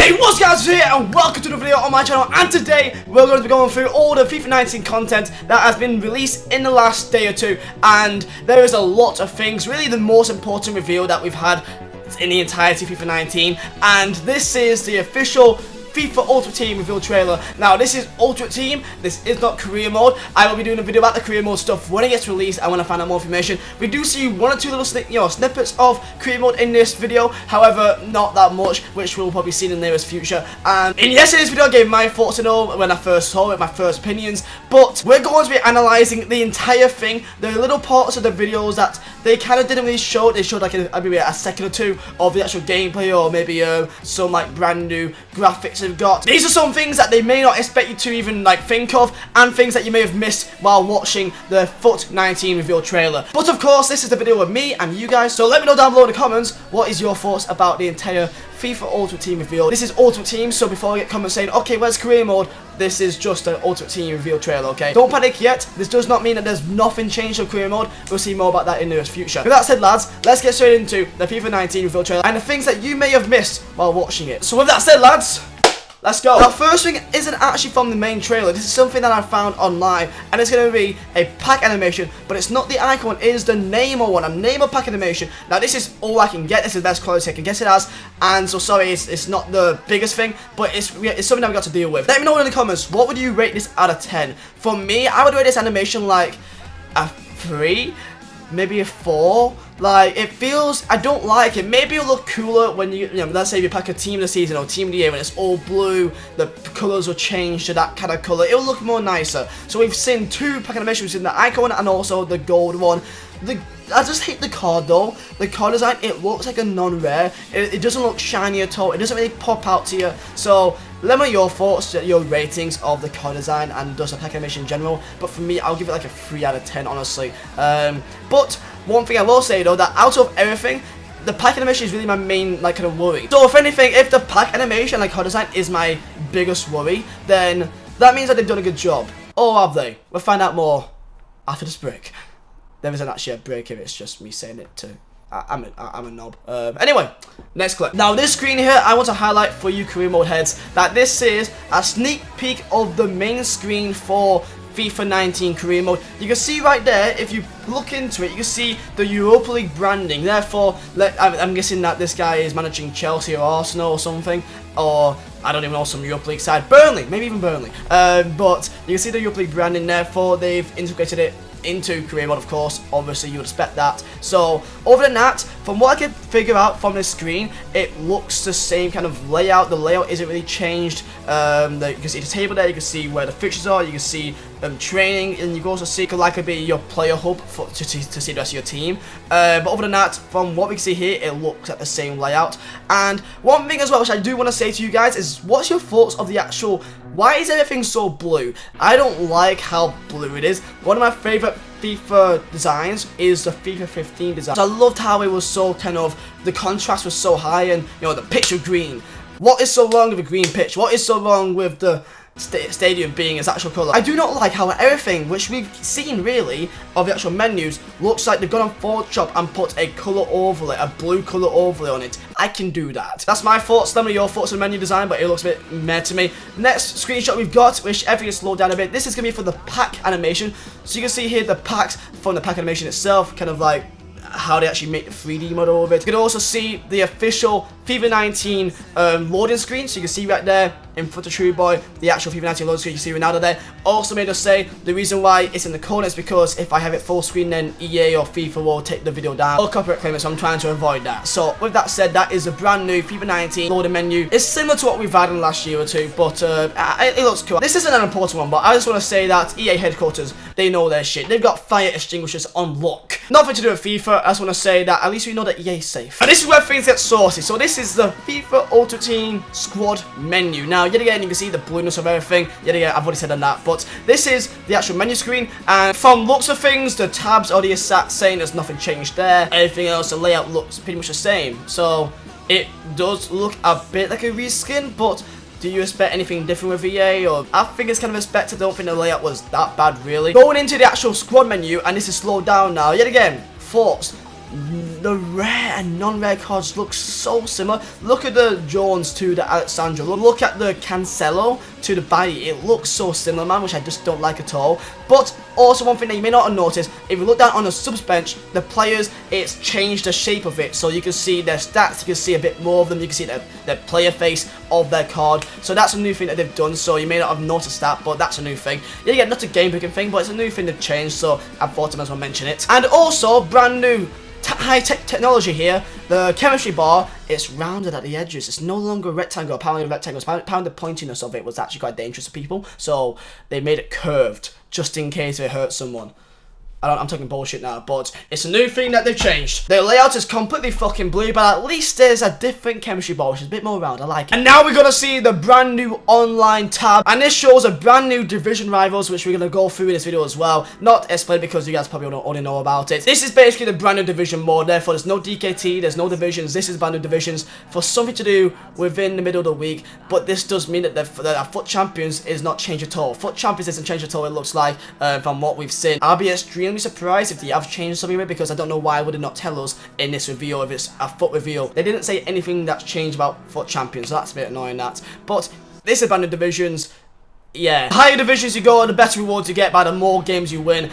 Hey, what's guys, here and welcome to the video on my channel, and today we're going to be going through all the FIFA 19 content that has been released in the last day or two, and there is a lot of things. Really the most important reveal that we've had in the entirety of FIFA 19, and this is the official FIFA Ultimate Team reveal trailer. Now, this is Ultimate Team. This is not career mode. I will be doing a video about the career mode stuff when it gets released and when I find out more information. We do see one or two little snippets of career mode in this video. However, not that much, which we'll probably see in the nearest future. And in yesterday's video, I gave my thoughts and all when I first saw it, my first opinions. But we're going to be analysing the entire thing. There are little parts of the videos that they kind of didn't really show. They showed like maybe a second or two of the actual gameplay, or maybe some like brand new graphics they've got. These are some things that they may not expect you to even like think of, and things that you may have missed while watching the FUT 19 reveal trailer. But of course, this is the video with me and you guys, so let me know down below in the comments what is your thoughts about the entire FIFA Ultimate Team reveal. This is Ultimate Team, so before I get comments saying, okay, where's career mode? This is just an Ultimate Team reveal trailer, okay? Don't panic yet. This does not mean that there's nothing changed on career mode. We'll see more about that in the near future. With that said, lads, let's get straight into the FIFA 19 reveal trailer and the things that you may have missed while watching it. So with that said, lads, let's go. Now, first thing isn't actually from the main trailer. This is something that I found online, and it's going to be a pack animation, but it's not the icon, it is the Neymar one, a Neymar pack animation. Now, this is all I can get. This is the best quality I can get it as, and so sorry, it's not the biggest thing, but it's something that we got to deal with. Let me know in the comments, what would you rate this out of 10? For me, I would rate this animation like a 3. Maybe a 4. Like, it feels, I don't like it. Maybe it'll look cooler when you know, let's say you pack a team of the season or team of the year and it's all blue, the colours will change to that kind of colour. It'll look more nicer. So we've seen two pack animations. We've seen the icon and also the gold one. I just hate the card though. The card design, it looks like a non-rare. It doesn't look shiny at all. It doesn't really pop out to you. So let me know your thoughts, your ratings of the card design and just the pack animation in general. But for me, I'll give it like a 3 out of 10, honestly. But one thing I will say though, that out of everything, the pack animation is really my main like kind of worry. So if anything, if the pack animation like card design is my biggest worry, then that means that they've done a good job. Or have they? We'll find out more after this break. There isn't actually a break here, it's just me saying it to... I'm a knob. Anyway, next clip. Now, this screen here, I want to highlight for you career mode heads that this is a sneak peek of the main screen for FIFA 19 career mode. You can see right there, if you look into it, you can see the Europa League branding. Therefore, I'm guessing that this guy is managing Chelsea or Arsenal or something, or I don't even know, some Europa League side. Burnley, maybe even Burnley. But you can see the Europa League branding, therefore they've integrated it into career mode, of course. Obviously you would expect that. So other than that, from what I can figure out from this screen, it looks the same kind of layout. The layout isn't really changed. You can see the table there, you can see where the fixtures are, you can see training, and you can also see it could be your player hub to see the rest of your team. But other than that, from what we can see here, it looks at the same layout. And one thing as well, which I do want to say to you guys, is what's your thoughts of the actual, why is everything so blue? I don't like how blue it is. One of my favorite FIFA designs is the FIFA 15 design. I loved how it was so kind of, the contrast was so high, and you know, the pitch of green. What is so wrong with a green pitch? What is so wrong with the stadium being its actual colour? I do not like how everything, which we've seen really, of the actual menus, looks like they've gone on Photoshop and put a colour overlay, a blue colour overlay on it. I can do that. That's my thoughts. Let me know your thoughts on menu design, but it looks a bit meh to me. Next screenshot we've got, which everything is slowed down a bit. This is going to be for the pack animation. So you can see here the packs from the pack animation itself, kind of like how they actually make the 3D model of it. You can also see the official FIFA 19 loading screen, so you can see right there in front of True Boy, the actual FIFA 19 loading screen. You can see Ronaldo there. Also made us say the reason why it's in the corner is because if I have it full screen, then EA or FIFA will take the video down or copyright claim it, so I'm trying to avoid that. So with that said, that is a brand new FIFA 19 loading menu. It's similar to what we've had in the last year or two, but it looks cool. This isn't an important one, but I just want to say that EA headquarters, they know their shit. They've got fire extinguishers on lock. Nothing to do with FIFA. I just want to say that at least we know that EA is safe. And this is where things get saucy. So this is the FIFA Ultimate Team squad menu. Now, yet again, you can see the blueness of everything. Yet again, I've already said on that, but this is the actual menu screen, and from looks of things, the tabs are the exact same. There's nothing changed there. Everything else, the layout looks pretty much the same. So it does look a bit like a reskin, but do you expect anything different with EA? Or I think it's kind of expected. I don't think the layout was that bad really. Going into the actual squad menu, and this is slowed down now. Yet again, thoughts. the rare and non-rare cards look so similar. Look at the Jones to the Alexandro. Look at the Cancelo to the Bailly. It looks so similar, man, which I just don't like at all. But also one thing that you may not have noticed, if you look down on the subs bench, the players, it's changed the shape of it. So you can see their stats, you can see a bit more of them, you can see the player face of their card. So that's a new thing that they've done, so you may not have noticed that, but that's a new thing. Yeah, not a game picking thing, but it's a new thing they've changed, so I thought I might as well mention it. And also, brand new high-tech technology here, the chemistry bar, it's rounded at the edges. It's no longer rectangle. Apparently rectangles, apparently the pointiness of it was actually quite dangerous to people, so they made it curved just in case it hurts someone. I'm talking bullshit now, but it's a new thing that they've changed. The layout is completely fucking blue, but at least there's a different chemistry ball, which is a bit more round. I like it. And now we're gonna see the brand new online tab, and this shows a brand new division rivals, which we're gonna go through in this video as well. Not explain because you guys probably already know about it. This is basically the brand new division mode. Therefore, there's no DKT, there's no divisions. This is brand new divisions for something to do within the middle of the week. But this does mean that the FUT Champions is not changed at all. FUT Champions isn't changed at all. It looks like from what we've seen. I'll be extremely surprised if they have changed something, because I don't know why would they not tell us in this reveal if it's a FUT reveal. They didn't say anything that's changed about FUT Champions, so that's a bit annoying that. But this is brand new divisions. Yeah, the higher divisions you go, the better rewards you get by the more games you win.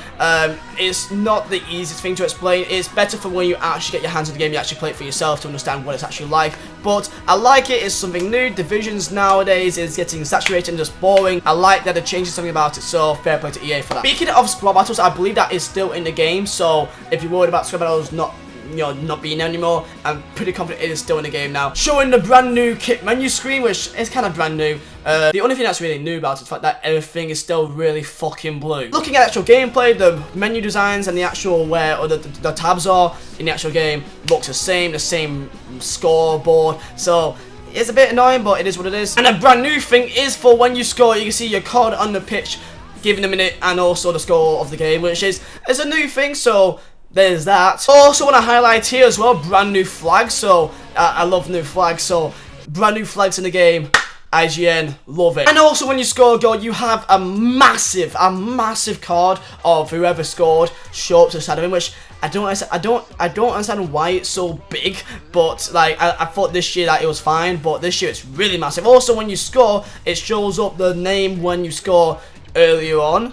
It's not the easiest thing to explain. It's better for when you actually get your hands on the game, you actually play it for yourself to understand what it's actually like. But I like it. It's something new. Divisions nowadays is getting saturated and just boring. I like that they're changing something about it, so fair play to EA for that. Speaking of squad battles, I believe that is still in the game, so if you're worried about squad battles not being there anymore, I'm pretty confident it is still in the game now. Showing the brand new kit menu screen, which is kind of brand new. The only thing that's really new about it is the fact that everything is still really fucking blue. Looking at actual gameplay, the menu designs and the actual where the tabs are in the actual game looks the same scoreboard. So it's a bit annoying, but it is what it is. And a brand new thing is for when you score, you can see your card on the pitch, given a minute, and also the score of the game, which is a new thing. So there's that. Also want to highlight here as well, brand new flags. So I love new flags. So brand new flags in the game. IGN, love it. And also when you score a goal, you have a massive card of whoever scored show up to the side of him, which I don't understand why it's so big. But like I thought this year that it was fine, but this year it's really massive. Also when you score, it shows up the name when you score earlier on.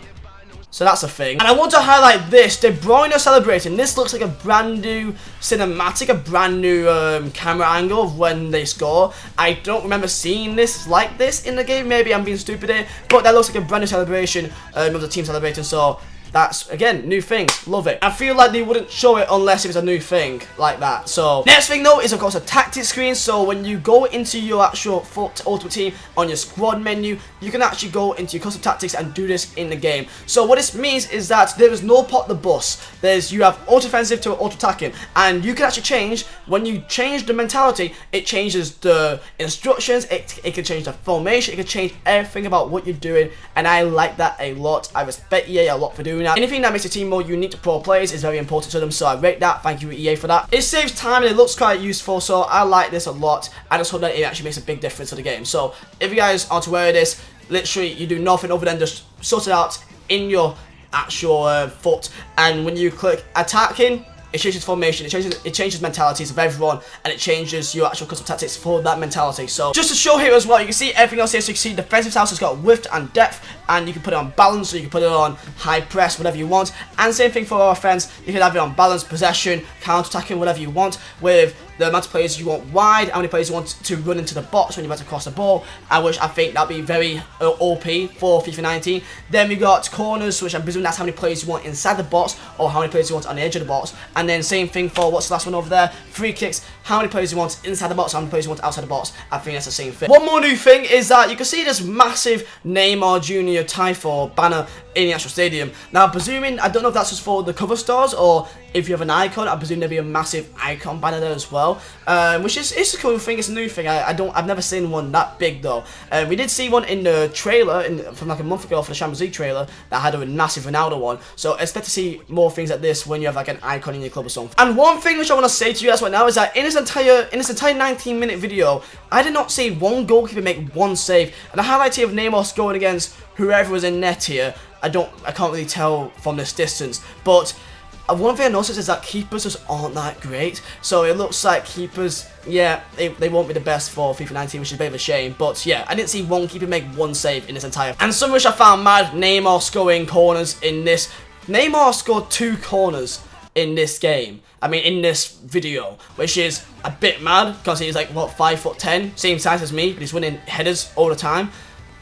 So that's a thing. And I want to highlight this, the Bruyne celebrating. This looks like a brand new cinematic, a brand new camera angle of when they score. I don't remember seeing this like this in the game. Maybe I'm being stupid here, but that looks like a brand new celebration of the team celebrating. So that's, again, new things. Love it. I feel like they wouldn't show it unless it was a new thing like that. So, next thing, though, is, of course, a tactics screen. So, when you go into your actual FUT Ultimate Team on your squad menu, you can actually go into your custom tactics and do this in the game. So, what this means is that there is no pot the bus. You have auto-offensive to auto-attacking. And you can actually change, when you change the mentality, it changes the instructions, it can change the formation, it can change everything about what you're doing. And I like that a lot. I respect EA a lot for doing that. Anything that makes a team more unique to pro players is very important to them, so I rate that. Thank you EA for that. It saves time and it looks quite useful, so I like this a lot. I just hope that it actually makes a big difference to the game. So if you guys aren't aware of this, literally you do nothing other than just sort it out in your actual FUT, and when you click attacking, it changes formation, it changes mentalities of everyone, and it changes your actual custom tactics for that mentality. So just to show here as well, you can see everything else here. So you can see defensive style has got width and depth, and you can put it on balance, so you can put it on high press, whatever you want. And same thing for offense, you can have it on balance, possession, counter attacking, whatever you want, with the amount of players you want wide, how many players you want to run into the box when you're about to cross the ball, which I think that'd be very OP for FIFA 19. Then we got corners, which I'm presuming that's how many players you want inside the box, or how many players you want on the edge of the box. And then same thing for, what's the last one over there, free kicks, how many players you want inside the box, how many players you want outside the box. I think that's the same thing. One more new thing is that you can see this massive Neymar Jr. Typho banner in the actual stadium. Now I'm presuming, I don't know if that's just for the cover stars, or if you have an icon, I presume there'll be a massive icon banner there as well, which is a cool thing. It's a new thing. I've never seen one that big though. We did see one in the trailer from like a month ago for the Champions League trailer that had a massive Ronaldo one. So expect to see more things like this when you have like an icon in your club or something. And one thing which I want to say to you guys right now is that in this entire 19-minute video, I did not see one goalkeeper make one save. And the highlight here of Neymar scoring against whoever was in net here, I can't really tell from this distance, but one thing I noticed is that keepers just aren't that great. So it looks like keepers, yeah, they won't be the best for FIFA 19, which is a bit of a shame. But yeah, I didn't see one keeper make one save in this entire. And some which I found mad, Neymar scoring corners in this. Neymar scored 2 corners in this game. I mean, in this video, which is a bit mad because he's like, what, 5'10", same size as me, but he's winning headers all the time.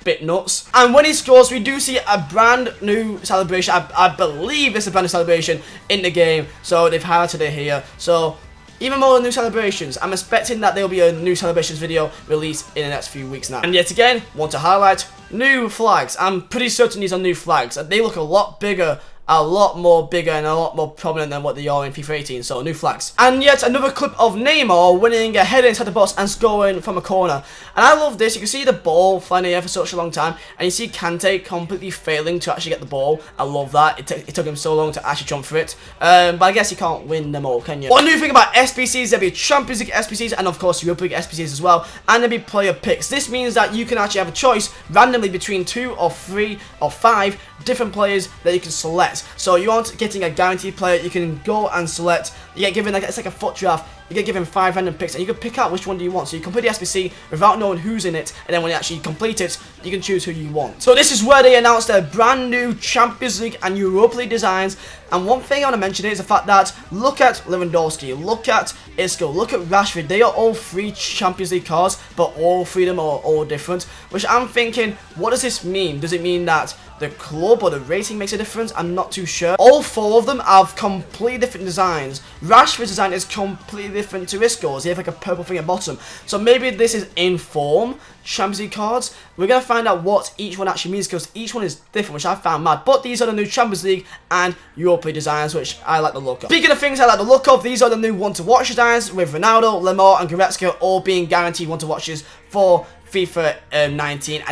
Bit nuts. And when he scores, we do see a brand new celebration. I believe it's a brand new celebration in the game, so they've highlighted it here. So even more new celebrations. I'm expecting that there will be a new celebrations video released in the next few weeks now. And yet again, want to highlight new flags. I'm pretty certain these are new flags. They look a lot bigger, a lot more bigger and a lot more prominent than what they are in FIFA 18, so new flags. And yet another clip of Neymar winning a header inside the box and scoring from a corner. And I love this. You can see the ball flying in the air for such a long time, and you see Kante completely failing to actually get the ball. I love that. It took him so long to actually jump for it. But I guess you can't win them all, can you? One new thing about SBCs, there'll be Champions League SBCs and of course Europa League SBCs as well, and there'll be player picks. This means that you can actually have a choice randomly between 2 or 3 or 5 different players that you can select. So you aren't getting a guaranteed player, you can go and select. You get given, like, it's like a foot draft. You get given 5 random picks and you can pick out which one do you want. So you complete the SBC without knowing who's in it, and then when you actually complete it, you can choose who you want. So this is where they announced their brand new Champions League and Europa League designs. And one thing I want to mention is the fact that look at Lewandowski, look at Isco, look at Rashford. They are all 3 Champions League cards, but all 3 of them are all different. Which I'm thinking, what does this mean? Does it mean that the club or the rating makes a difference? I'm not too sure. All 4 of them have completely different designs. Rashford's design is completely different to Isco's. He has like a purple thing at bottom. So maybe this is in form Champions League cards. We're going to find out what each one actually means because each one is different, which I found mad. But these are the new Champions League and Europa League designs, which I like the look of. Speaking of things I like the look of, these are the new want-to-watch designs with Ronaldo, Lemar and Goretzka all being guaranteed want-to-watches for FIFA 19.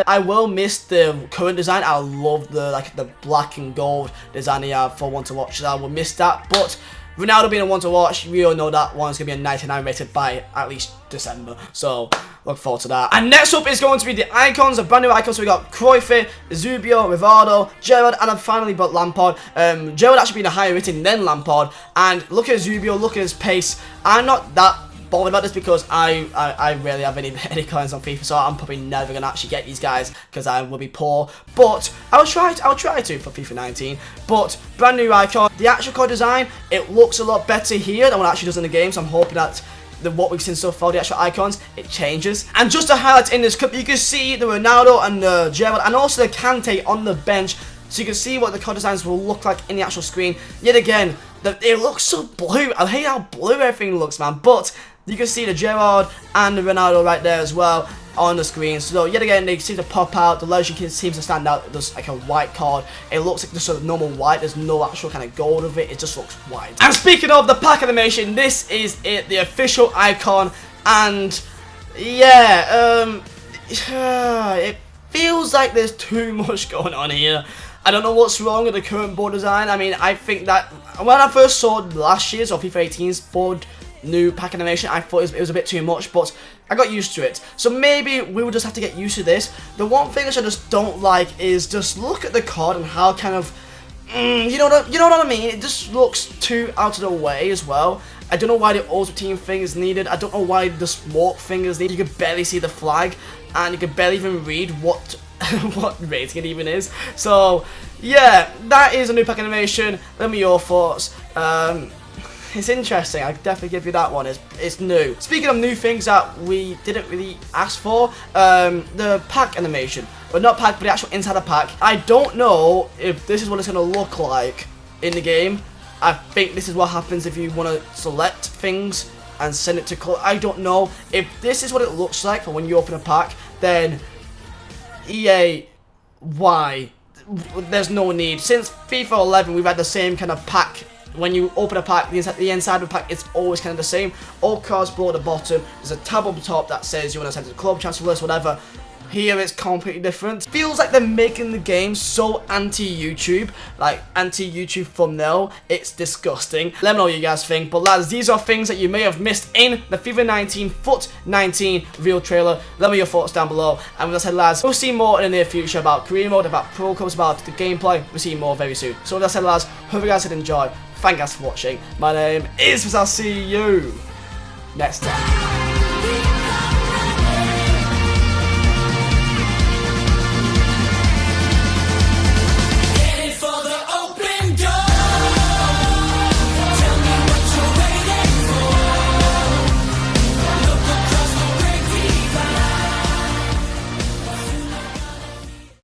I will miss the current design. I love the black and gold design they have for want-to-watches. I will miss that, but Ronaldo being a one-to-watch, we all know that one's going to be a 99 rated by at least December. So, look forward to that. And next up is going to be the icons, the brand new icons. So we got Cruyff, Zubio, Rivaldo, Gerrard, and then finally but Lampard. Gerrard actually being a higher rating than Lampard. And look at Zubio, look at his pace. I'm not that bothered about this because I rarely have any coins on FIFA, so I'm probably never gonna actually get these guys because I will be poor. But I'll try to for FIFA 19. But brand new icon, the actual card design, it looks a lot better here than what it actually does in the game. So I'm hoping that what we've seen so far, the actual icons, it changes. And just to highlight in this clip, you can see the Ronaldo and the Gerrard and also the Kante on the bench. So you can see what the card designs will look like in the actual screen. Yet again, it looks so blue. I hate how blue everything looks, man. But you can see the Gerrard and the Ronaldo right there as well on the screen. So yet again, they seem to pop out. The legend seems to stand out. There's like a white card. It looks like just a normal white. There's no actual kind of gold of it. It just looks white. And speaking of the pack animation, this is it, the official icon. And yeah, it feels like there's too much going on here. I don't know what's wrong with the current board design. I mean, I think that when I first saw last year's or FIFA 18's board new pack animation, I thought it was a bit too much, but I got used to it. So maybe we will just have to get used to this. The one thing which I just don't like is just look at the card and how kind of, you know what I mean? It just looks too out of the way as well. I don't know why the Ultimate Team thing is needed. I don't know why the smoke thing is needed. You can barely see the flag, and you can barely even read what what rating it even is. So yeah, that is a new pack animation. Let me know your thoughts. It's interesting. I definitely give you that one. It's new. Speaking of new things that we didn't really ask for, the pack animation. Well, not pack, but the actual inside the pack. I don't know if this is what it's going to look like in the game. I think this is what happens if you want to select things and send it to club. I don't know if this is what it looks like for when you open a pack. Then EA, why? There's no need. Since FIFA 11, we've had the same kind of pack. When you open a pack, the inside of the pack, it's always kind of the same. All cards below the bottom. There's a tab on the top that says you want to send it to the club, transfer list, whatever. Here it's completely different. Feels like they're making the game so anti-YouTube, like anti-YouTube thumbnail. It's disgusting. Let me know what you guys think. But lads, these are things that you may have missed in the FIFA 19 Foot 19 real trailer. Let me know your thoughts down below. And as I said, lads, we'll see more in the near future about career mode, about pro clubs, about the gameplay. We'll see more very soon. So as I said, lads, hope you guys did enjoy. thank you guys for watching. My name is Vizeh. I'll see you next time.